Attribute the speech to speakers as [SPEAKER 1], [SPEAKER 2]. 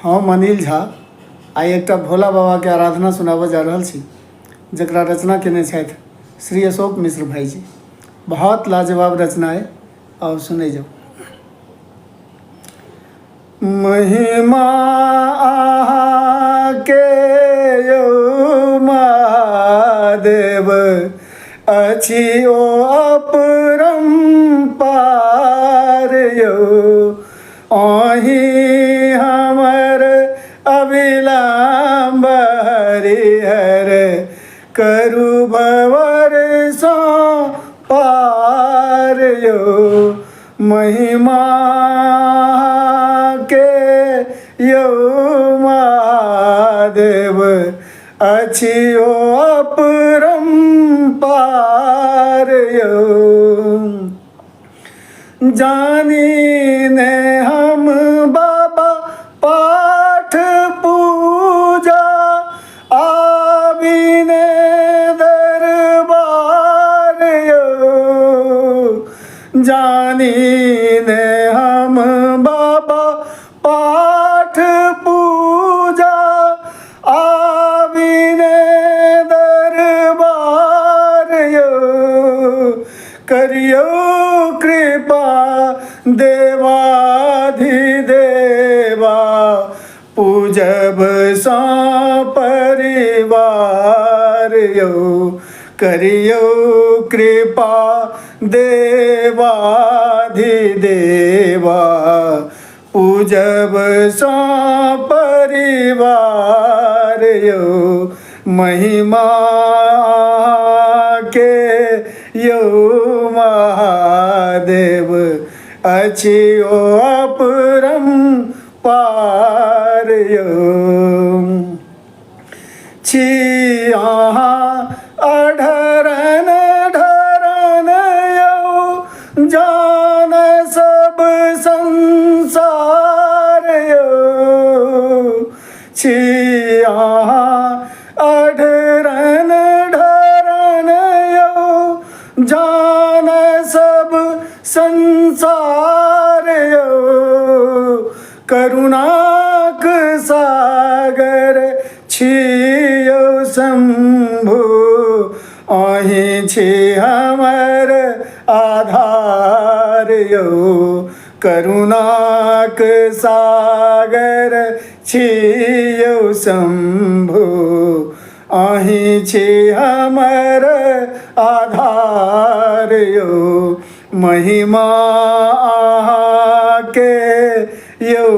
[SPEAKER 1] हम अनिल झा आई एक भोला बाबा के आराधना सुनाब जा रहा छी, जकरा रचना केने छथि श्री अशोक मिश्र भाई जी। बहुत लाजवाब रचना है, और सुने जाओ। महिमा के यो महादेव अछि ओ अपरंपार यो, अहि हमर अविलंब हरिहर करु भवर सो पार यो। महिमा के यो महादेव अछि ओ अपरंपार यो, जानी ने हम बाबा पाठ पूजा आविने दरबार यो, जानी ने हम बाबा पाठ पूजा आविने दरबार यो, करियो कृपा देवाधिदेवा पूजब सा परिवार यो, करियो कृपा देवाधिदेवा पूजब सा परिवार यो। महिमा के यो महादेव अछि ओ अपरंपार यो, छी अहाँ अढरन ढरन यो, जान सब संसार यो, छी अहाँ अढरन ढरन यो, जान सब संसार यो, करुणाक सागर छियो शंभु, अहि छी हमर आधार यो, करुणाक सागर छियो शंभु, अहि छी हमर आधार यो। महिमा के यो